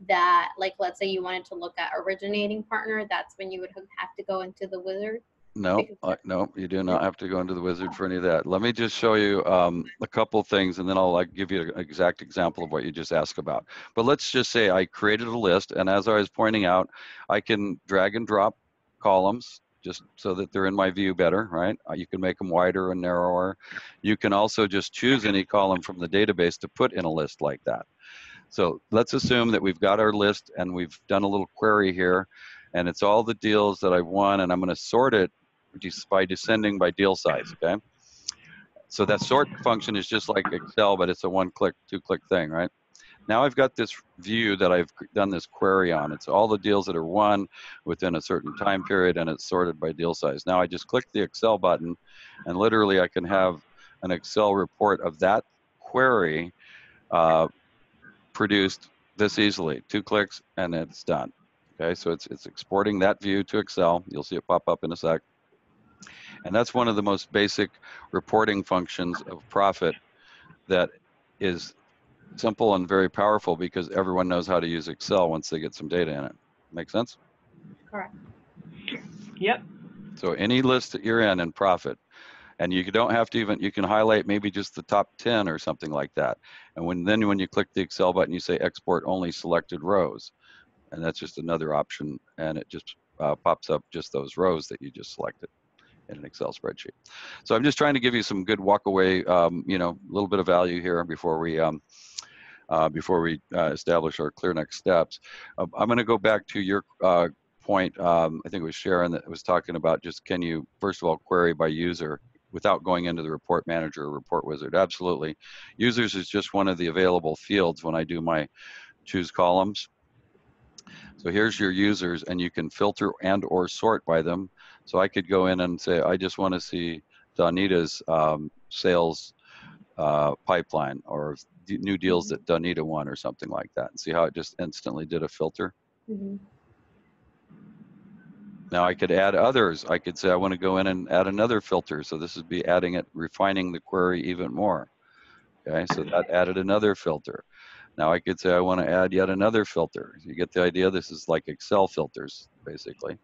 that, like, let's say you wanted to look at originating partner, that's when you would have to go into the wizard. No, no, you do not have to go into the wizard for any of that. Let me just show you a couple things, and then I'll give you an exact example of what you just asked about. But let's just say I created a list, and as I was pointing out, I can drag and drop columns just so that they're in my view better, right? You can make them wider and narrower. You can also just choose any column from the database to put in a list like that. So let's assume that we've got our list and we've done a little query here, and it's all the deals that I've won, and I'm going to sort it by descending by deal size, okay? So that sort function is just like Excel, but it's a one-click, two-click thing, right? Now I've got this view that I've done this query on. It's all the deals that are won within a certain time period, and it's sorted by deal size. Now I just click the Excel button, and literally I can have an Excel report of that query produced this easily. 2 clicks, and it's done. Okay, so it's exporting that view to Excel. You'll see it pop up in a sec. And that's one of the most basic reporting functions of profit that is simple and very powerful, because everyone knows how to use Excel once they get some data in it. Make sense? Correct. Yep. So any list that you're in profit, and you don't have to even, you can highlight maybe just the top 10 or something like that. And when you click the Excel button, you say export only selected rows. And that's just another option, and it just pops up just those rows that you just selected in an Excel spreadsheet. So I'm just trying to give you some good walk away, a little bit of value here before we establish our clear next steps. I'm going to go back to your point. I think it was Sharon that was talking about just, can you first of all query by user without going into the report manager or report wizard? Absolutely. Users is just one of the available fields when I do my choose columns. So here's your users, and you can filter and or sort by them. So I could go in and say, I just want to see Donita's sales pipeline, or new deals that Donita won, or something like that, and see how it just instantly did a filter. Now I could add others. I could say I want to go in and add another filter. So this would be adding it, refining the query even more. Okay, so that added another filter. Now I could say I want to add yet another filter. You get the idea? This is like Excel filters, basically.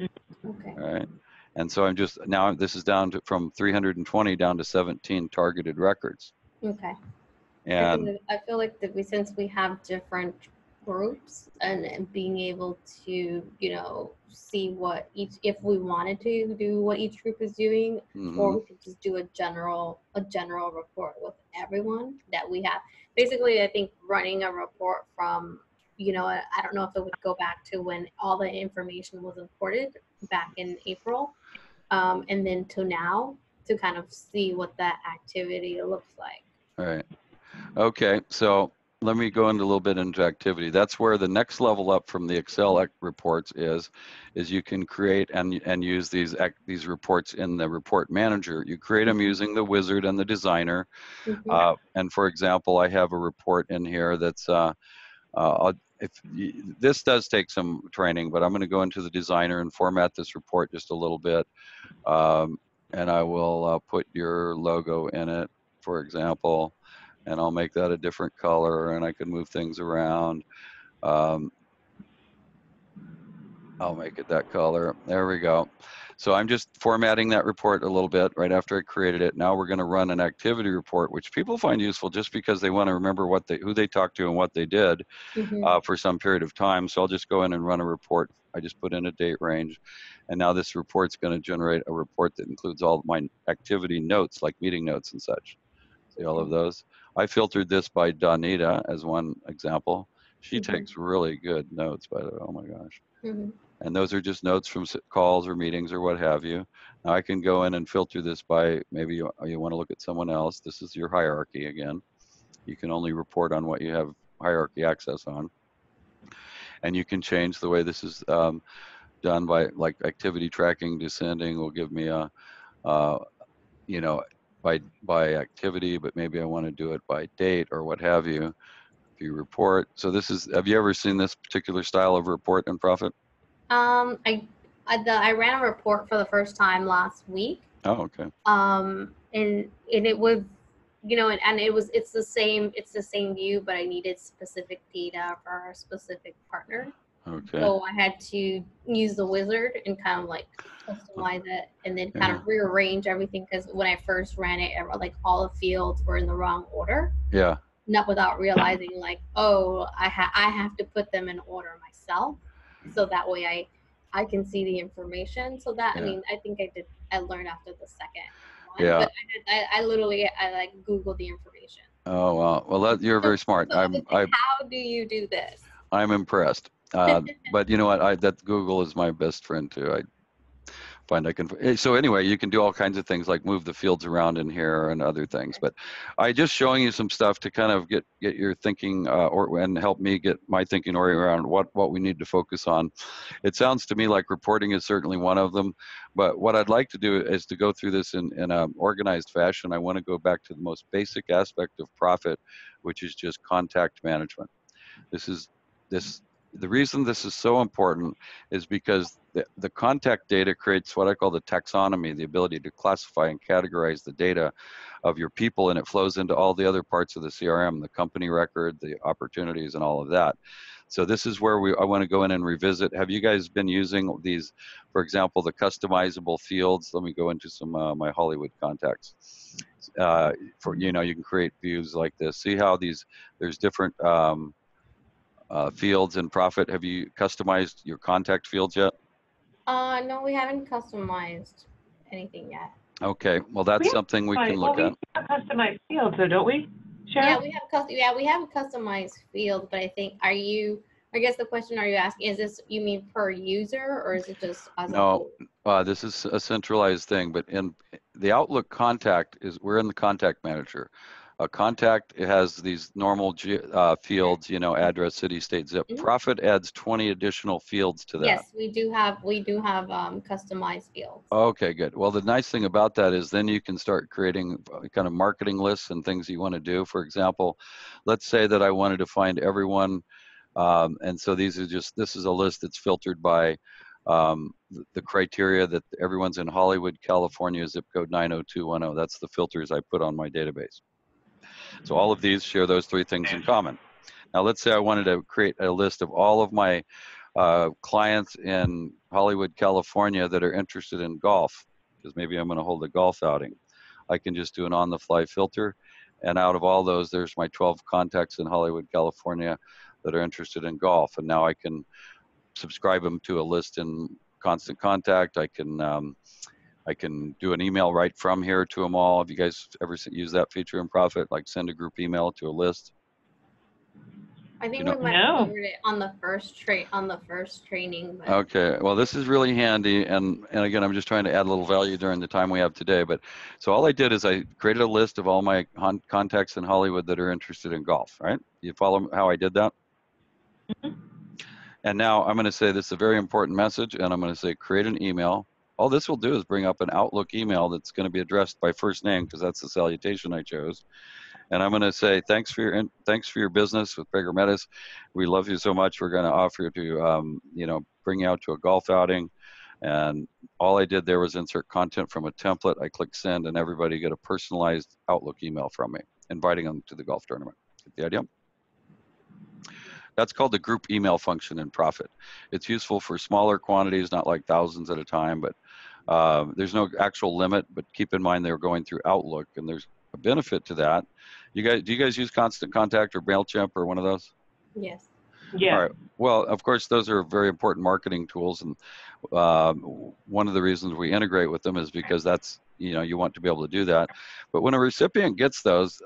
Okay. All right. And so I'm just, now this is down to, from 320 down to 17 targeted records. Okay. And I feel like that since we have different groups, and being able to, see what if we wanted to do what each group is doing, or we could just do a general report with everyone that we have. Basically, I think running a report from, I don't know if it would go back to when all the information was imported back in April, and then to now, to kind of see what that activity looks like. All right. Okay, so let me go into a little bit into activity. That's where the next level up from the Excel reports is you can create and use these reports in the report manager. You create them using the wizard and the designer. Mm-hmm. And for example, I have a report in here that's this does take some training, but I'm going to go into the designer and format this report just a little bit. And I will put your logo in it, for example, and I'll make that a different color, and I can move things around. I'll make it that color. There we go. So I'm just formatting that report a little bit right after I created it. Now we're going to run an activity report, which people find useful just because they want to remember who they talked to and what they did for some period of time. So I'll just go in and run a report. I just put in a date range, and now this report's going to generate a report that includes all of my activity notes, like meeting notes and such. See all of those? I filtered this by Donita as one example. She takes really good notes, by the way. Oh my gosh. And those are just notes from calls or meetings or what have you. Now I can go in and filter this by, maybe you want to look at someone else. This is your hierarchy again. You can only report on what you have hierarchy access on. And you can change the way this is done by, like, activity tracking. Descending will give me a, you know, by activity, but maybe I want to do it by date or what have you. View report. So this is, have you ever seen this particular style of report in Profit? I ran a report for the first time last week. Oh, okay. And it was, and it's the same view, but I needed specific data for a specific partner. Okay. So I had to use the wizard and kind of like customize it, and then kind of rearrange everything, because when I first ran it, like all the fields were in the wrong order. Yeah. Not without realizing, like, oh, I have to put them in order myself, so that way I can see the information. So that, I mean, I think I learned after the second one. Yeah. But I literally like Googled the information. Oh, wow. Well, you're very smart. How do you do this? I'm impressed. But you know what? That Google is my best friend too. I find I can. So anyway, you can do all kinds of things like move the fields around in here and other things. But I just showing you some stuff to kind of get your thinking and help me get my thinking around what we need to focus on. It sounds to me like reporting is certainly one of them. But what I'd like to do is to go through this in an organized fashion. I want to go back to the most basic aspect of Profit, which is just contact management. The reason this is so important is because the contact data creates what I call the taxonomy, the ability to classify and categorize the data of your people, and it flows into all the other parts of the CRM, the company record, the opportunities, and all of that. So this is where I want to go in and revisit. Have you guys been using these, for example, the customizable fields? Let me go into some my Hollywood contacts. You can create views like this. See how there's different fields in Profit. Have you customized your contact fields yet? No, we haven't customized anything yet. Okay, well that's something we can look at. We have customized fields, though, don't we, Sharon? Yeah, we have customized fields, but I think, I guess the question, are you asking, is this, you mean per user, or is it just as a whole? This is a centralized thing, but in the Outlook contact we're in the contact manager. A contact, it has these normal fields, address, city, state, zip. Profit adds 20 additional fields to that. Yes, we do have customized fields. Okay, good. Well, the nice thing about that is then you can start creating kind of marketing lists and things you want to do. For example, let's say that I wanted to find everyone, and so this is a list that's filtered by the criteria that everyone's in Hollywood, California, zip code 90210. That's the filters I put on my database. So all of these share those three things in common. Now let's say I wanted to create a list of all of my clients in Hollywood, California that are interested in golf, because maybe I'm going to hold a golf outing. I can just do an on-the-fly filter, and out of all those, there's my 12 contacts in Hollywood, California that are interested in golf, and now I can subscribe them to a list in Constant Contact. I can do an email right from here to them all. Have you guys ever used that feature in Profit, like send a group email to a list? I think You know, we might have covered it on the first training. But. okay, well, this is really handy, and again, I'm just trying to add a little value during the time we have today. But so all I did is I created a list of all my contacts in Hollywood that are interested in golf. Right? You follow how I did that? Mm-hmm. And now I'm going to say this is a very important message, and I'm going to say create an email. All this will do is bring up an Outlook email that's going to be addressed by first name because that's the salutation I chose. And I'm going to say thanks for your business with Prager Metis. We love you so much. We're going to offer you to bring you out to a golf outing. And all I did there was insert content from a template. I click send, and everybody get a personalized Outlook email from me, inviting them to the golf tournament. Get the idea? That's called the group email function in Profit. It's useful for smaller quantities, not like thousands at a time, but there's no actual limit, but keep in mind they're going through Outlook, and there's a benefit to that. Do you guys use Constant Contact or MailChimp or one of those? Yes. Yeah. All right. Well, of course, those are very important marketing tools, and one of the reasons we integrate with them is because that's, you want to be able to do that. But when a recipient gets those,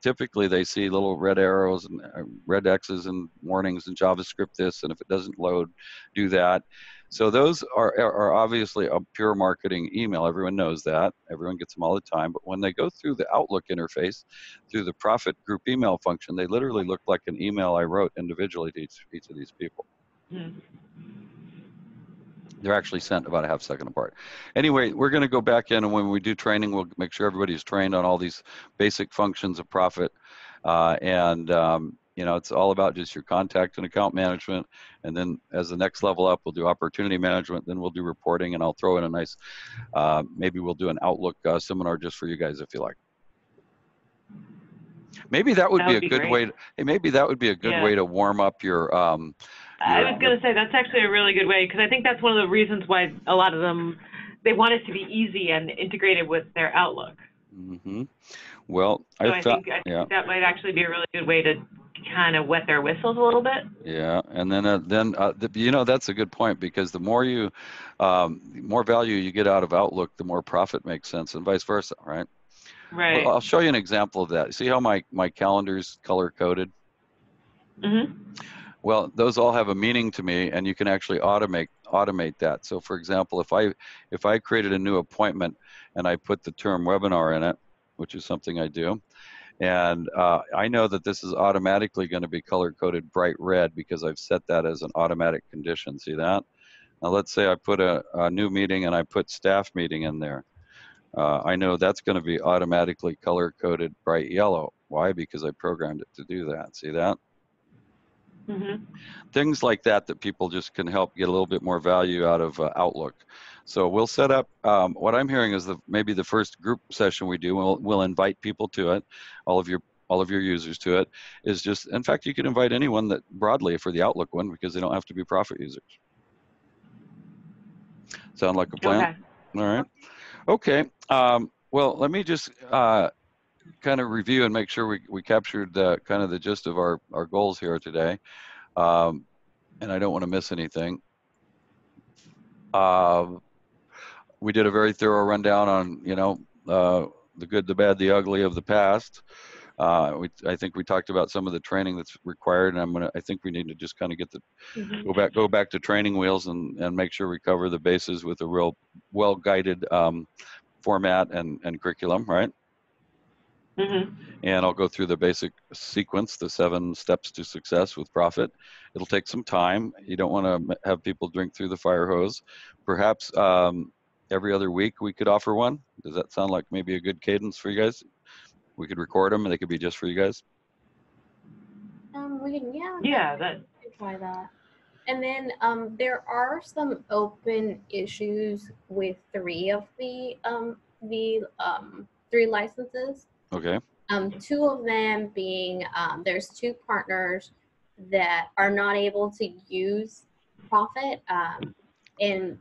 typically they see little red arrows and red X's and warnings and JavaScript this, and if it doesn't load, do that. So those are obviously a pure marketing email. Everyone knows that. Everyone gets them all the time. But when they go through the Outlook interface, through the Profit group email function, they literally look like an email I wrote individually to each of these people. Mm-hmm. They're actually sent about a half second apart. Anyway, we're going to go back in, and when we do training, we'll make sure everybody's trained on all these basic functions of Profit. It's all about just your contact and account management. And then as the next level up, we'll do opportunity management. Then we'll do reporting, and I'll throw in a nice, maybe we'll do an Outlook seminar just for you guys if you like. Maybe that would be a good way. Maybe that would be a good way to warm up your. I was going to say that's actually a really good way, because I think that's one of the reasons why a lot of them, they want it to be easy and integrated with their Outlook. Mm-hmm. Well, so I think that might actually be a really good way to kind of wet their whistles a little bit. Yeah, and then that's a good point, because the more more value you get out of Outlook, the more Profit makes sense, and vice versa, right? Right. Well, I'll show you an example of that. See how my calendar's color coded? Mm-hmm. Well, those all have a meaning to me, and you can actually automate that. So, for example, if I created a new appointment and I put the term webinar in it, which is something I do, and I know that this is automatically going to be color coded bright red because I've set that as an automatic condition. See that? Now, let's say I put a new meeting and I put staff meeting in there. I know that's going to be automatically color coded bright yellow. Why? Because I programmed it to do that. See that? Mm-hmm. Things like that people just can help get a little bit more value out of Outlook. So we'll set up, what I'm hearing is maybe the first group session we do, we'll invite people to it, all of your users to it, is just, in fact, you can invite anyone that broadly for the Outlook one, because they don't have to be Profit users. Sound like a plan? Okay. All right. Okay. Well, let me just kind of review and make sure we captured kind of the gist of our goals here today. And I don't want to miss anything. We did a very thorough rundown on, the good, the bad, the ugly of the past. I think we talked about some of the training that's required, and I think we need to just kind of get go back to training wheels and make sure we cover the bases with a real well-guided format and curriculum, right? Mm-hmm. And I'll go through the basic sequence, the 7 steps to success with Profit. It'll take some time. You don't want to have people drink through the fire hose. Perhaps every other week we could offer one. Does that sound like maybe a good cadence for you guys? We could record them and they could be just for you guys. We can, that. Try that. And then there are some open issues with 3 of the 3 licenses. Okay. 2 of them being there's 2 partners that are not able to use Profit, and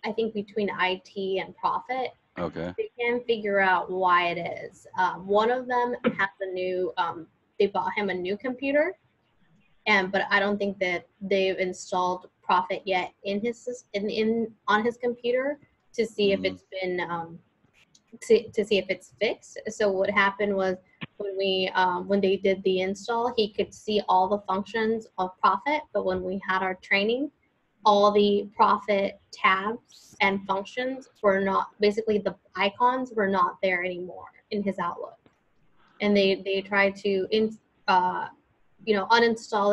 I think between IT and Profit, okay, they can figure out why it is. One of them has a new, they bought him a new computer, but I don't think that they've installed Profit yet in his on his computer to see if it's been to see if it's fixed. So what happened was when they did the install, he could see all the functions of Profit, but when we had our training, all the Profit tabs and functions were not, basically the icons were not there anymore in his Outlook. And they tried to uninstall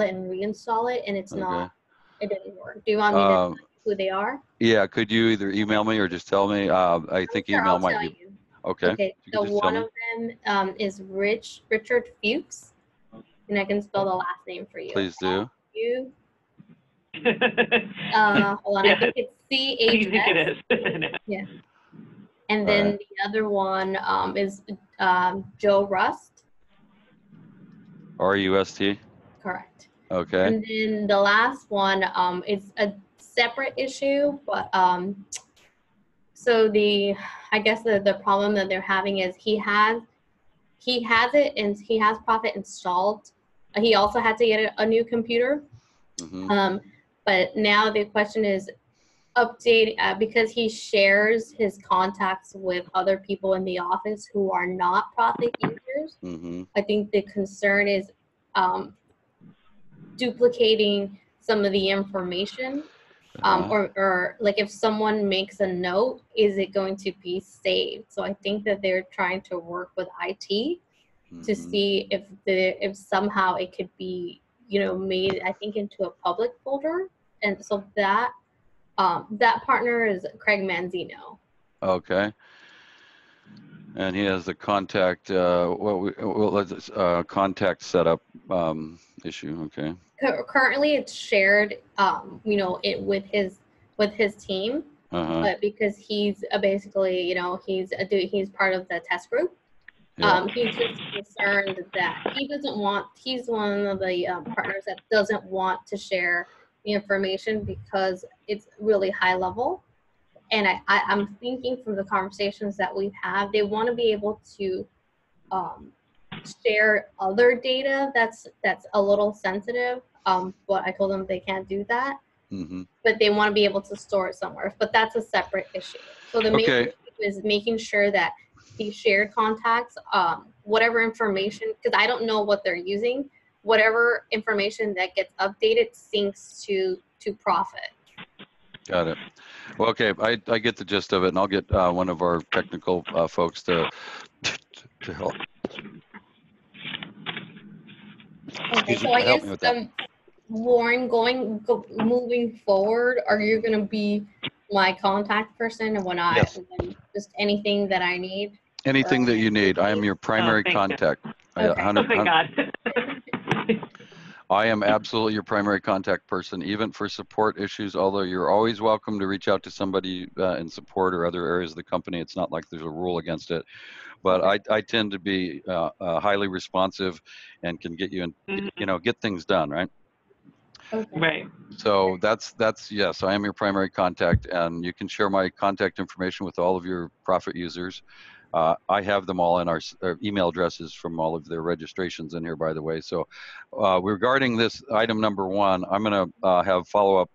it and reinstall it, and it's not, it didn't work. Do you want me to tell you who they are? Yeah, could you either email me or just tell me? I think Sure, email I'll might tell be. you. Okay. Okay, so one of them is Richard Fuchs, and I can spell the last name for you. Please do. Hold on, I think it's C-H-S. What do you think it is? Yeah. And then the other one is Joe Rust. R-U-S-T? Correct. Okay. And then the last one is a separate issue, but so I guess the problem that they're having is he has it and he has Profit installed. He also had to get a new computer. But now the question is update because he shares his contacts with other people in the office who are not Profit users. I think the concern is duplicating some of the information. Or like if someone makes a note, is it going to be saved? So I think that they're trying to work with IT to see if somehow it could be, made, I think, into a public folder. And so that partner is Craig Manzino. Okay. And he has the contact contact setup issue. Okay. Currently, it's shared, with his team, but because he's basically, he's part of the test group. He's just concerned that he's one of the partners that doesn't want to share the information because it's really high level. And I'm thinking from the conversations that we've had, they want to be able to share other data that's a little sensitive. But I told them they can't do that. But they want to be able to store it somewhere. But that's a separate issue. So the main issue is making sure that the shared contacts, whatever information, because I don't know what they're using, whatever information that gets updated syncs to Profit. Got it. Well, okay, I get the gist of it, and I'll get one of our technical folks to help. Okay, so I guess Lauren, moving forward, are you going to be my contact person when when just anything that I need? Anything that you need, I am your primary contact. Okay. Oh my God. I am absolutely your primary contact person, even for support issues, although you're always welcome to reach out to somebody in support or other areas of the company. It's not like there's a rule against it. But I tend to be highly responsive and can get you in, get things done, right? Okay. Right. So that's yes, I am your primary contact, and you can share my contact information with all of your Profit users. I have them all in our email addresses from all of their registrations in here, by the way. So regarding this item number 1, I'm going to have follow-up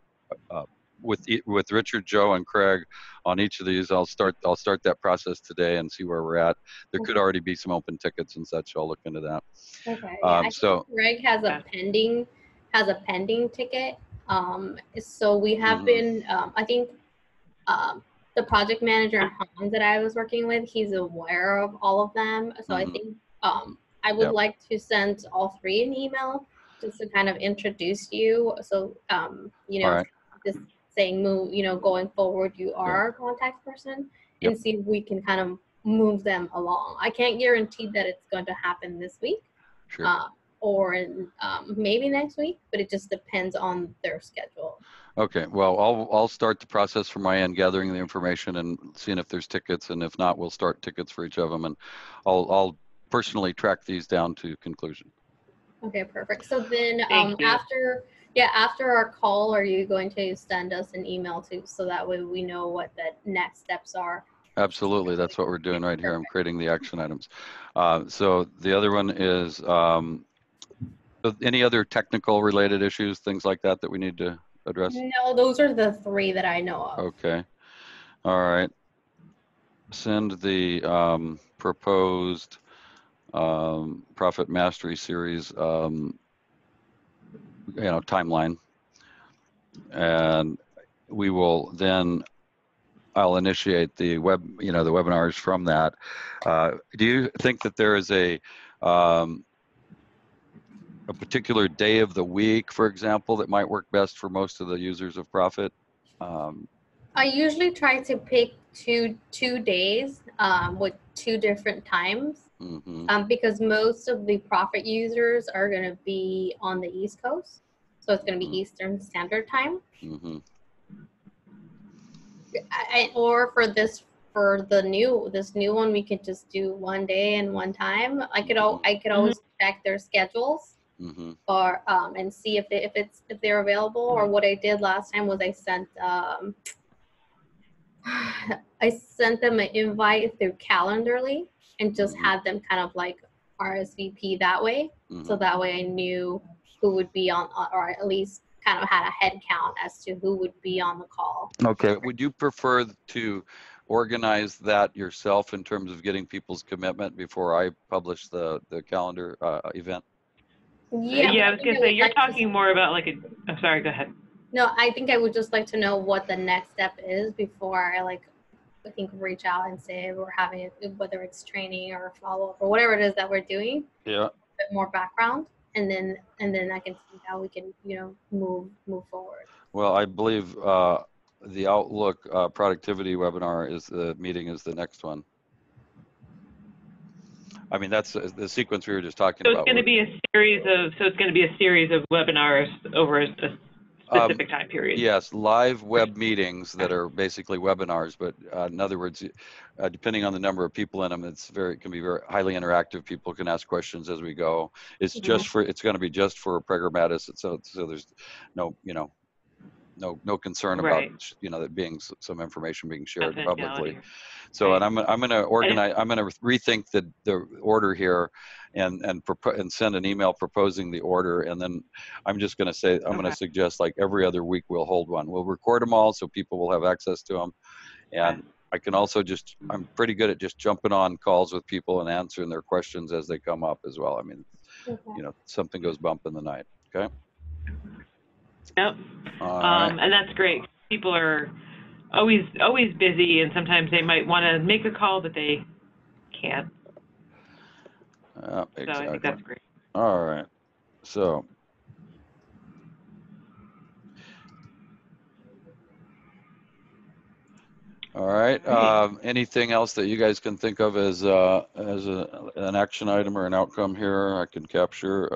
with Richard, Joe, and Craig on each of these. I'll start that process today and see where we're at. There could already be some open tickets and such. I'll look into that. Okay. Yeah, I think Craig has a pending ticket. So we have been. I think. The project manager Hans that I was working with, he's aware of all of them. So I think I would like to send all 3 an email just to kind of introduce you. So just saying going forward, you are our contact person, and see if we can kind of move them along. I can't guarantee that it's going to happen this week. Or maybe next week, but it just depends on their schedule. Okay, well, I'll start the process from my end, gathering the information and seeing if there's tickets, and if not, we'll start tickets for each of them, and I'll personally track these down to conclusion. Okay, perfect. So then after our call, are you going to send us an email too, so that way we know what the next steps are? Absolutely, that's what we're doing right here. I'm creating the action items. So the other one is any other technical related issues, things like that we need to address? No, those are the 3 that I know of. Okay. All right. Send the proposed Profit Mastery Series, timeline. And we will then, I'll initiate the the webinars from that. Do you think that there is a particular day of the week, for example, that might work best for most of the users of Profit? I usually try to pick two days with two different times, because most of the Profit users are going to be on the East Coast, so it's going to be Eastern Standard Time. Or for this new one, we could just do one day and one time. I could always check their schedules, or and see if they're available. Or what I did last time was I sent them an invite through Calendarly and just had them kind of like RSVP that way. So that way I knew who would be on, or at least kind of had a head count as to who would be on the call. Okay. Would you prefer to organize that yourself in terms of getting people's commitment before I publish the calendar event? Yeah, I was gonna say you're talking more about like I'm sorry, go ahead. No, I think I would just like to know what the next step is before I reach out and say we're having whether it's training or follow up or whatever it is that we're doing. Yeah. A bit more background, and then I can see how we can move forward. Well, I believe the Outlook productivity webinar is the next one. I mean, that's the sequence we were just talking about. So it's going to be a series of webinars over a specific time period. Yes, live web meetings that are basically webinars, but in other words, depending on the number of people in them, it can be very highly interactive. People can ask questions as we go. It's it's going to be just for Prager Metis, so there's no concern about that being some information being shared publicly. So, and I'm going to organize. I'm going to rethink the order here, and send an email proposing the order, and then I'm just going to say I'm going to suggest like every other week we'll hold one. We'll record them all so people will have access to them, and I can also I'm pretty good at just jumping on calls with people and answering their questions as they come up as well. I mean, something goes bump in the night. Okay. Yep. And that's great. People are always busy, and sometimes they might want to make a call, but they can't. Exactly. So I think that's great. All right. So. All right. Anything else that you guys can think of as an action item or an outcome here I can capture?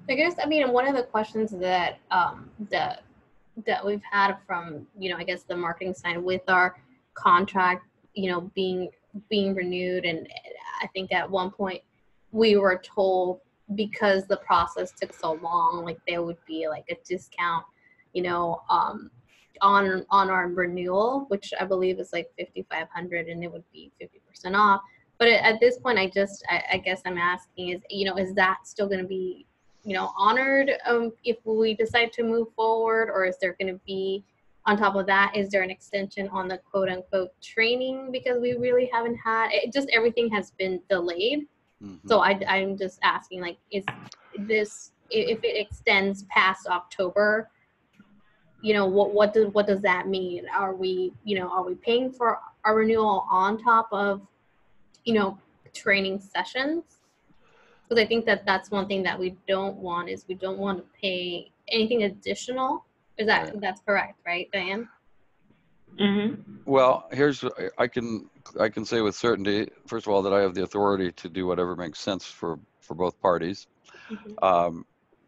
I guess, one of the questions that that we've had from, I guess the marketing side with our contract, being renewed. And I think at one point we were told, because the process took so long, like there would be like a discount, on our renewal, which I believe is like $5,500, and it would be 50% off. But at this point, I guess I'm asking is that still going to be honored if we decide to move forward, or is there going to be, on top of that, is there an extension on the quote unquote training, because we really haven't had it, just everything has been delayed. So I'm just asking, like, is this, if it extends past October, what does that mean? Are we paying for our renewal on top of training sessions? Because I think that's one thing that we don't want, is we don't want to pay anything additional. That's correct, right, Diane? Well, here's I can say with certainty, first of all, that I have the authority to do whatever makes sense for both parties.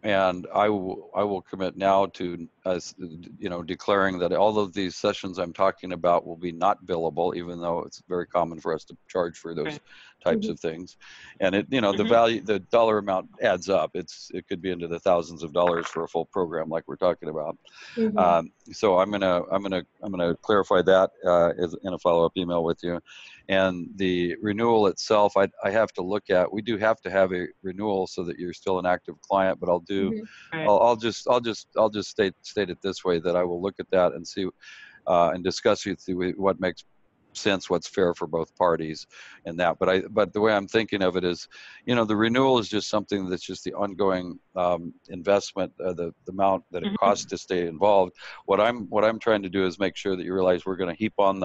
And I will commit now to declaring that all of these sessions I'm talking about will be not billable, even though it's very common for us to charge for those types of things. And it the value, the dollar amount adds up. It could be into the thousands of dollars for a full program like we're talking about. So I'm gonna clarify that in a follow-up email with you. And the renewal itself, I have to look at. We do have to have a renewal so that you're still an active client. But I'll just state it this way, that I will look at that and see and discuss with you what makes sense what's fair for both parties and that. But the way I'm thinking of it is, you know, the renewal is just something that's just the ongoing investment, the amount that it costs to stay involved. What I'm trying to do is make sure that you realize we're going to heap on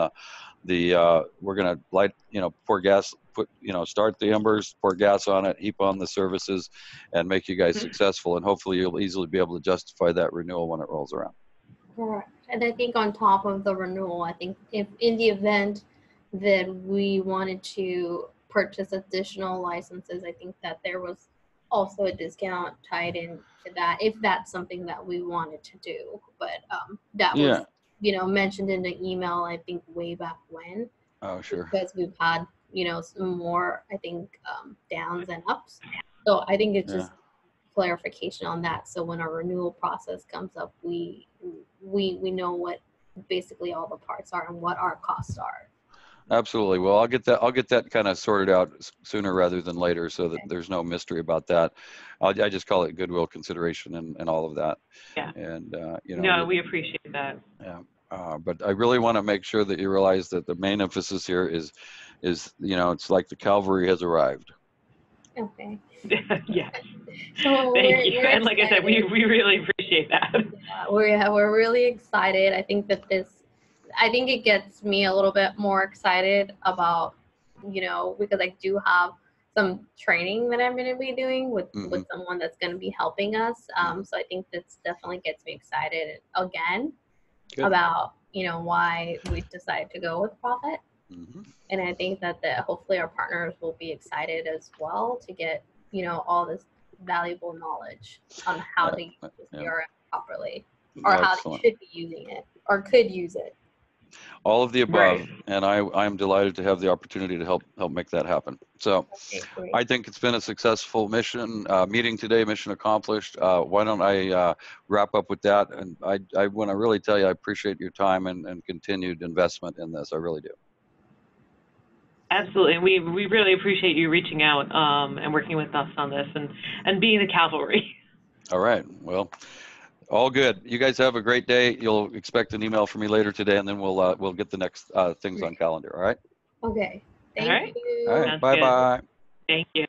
we're going to light, you know, pour gas, start the embers, pour gas on it, heap on the services, and make you guys successful. And hopefully you'll easily be able to justify that renewal when it rolls around. Correct. And I think on top of the renewal, I think if in the event that we wanted to purchase additional licenses, I think that there was also a discount tied into that if that's something that we wanted to do. But that was, you know, mentioned in the email, I think way back when. Oh, sure. Because we've had, you know, some more, I think, downs and ups. So I think it's just clarification on that. So when our renewal process comes up, we know what basically all the parts are and what our costs are. Absolutely. Well, I'll get that kind of sorted out sooner rather than later, so that there's no mystery about that. I just call it goodwill consideration and all of that. Yeah. And you know. No, we appreciate that. Yeah. But I really want to make sure that you realize that the main emphasis here is, you know, it's like the cavalry has arrived. Okay. Yes. So Thank you. And like I said, we really appreciate that. Yeah, we're really excited. I think it gets me a little bit more excited about, you know, because I do have some training that I'm going to be doing with someone that's going to be helping us. So I think this definitely gets me excited again about, you know, why we decided to go with profit. And I think that hopefully our partners will be excited as well to get, you know, all this valuable knowledge on how to use the CRM properly, or how they should be using it or could use it. All of the above, and I'm delighted to have the opportunity to help make that happen. So I think it's been a successful meeting today, mission accomplished. Why don't I wrap up with that? And I want to really tell you I appreciate your time and continued investment in this. I really do. Absolutely. We really appreciate you reaching out and working with us on this and being the cavalry. All right. Well, all good. You guys have a great day. You'll expect an email from me later today, and then we'll get the next things on calendar. All right. Okay. Thank you. All right. Bye-bye. Thank you.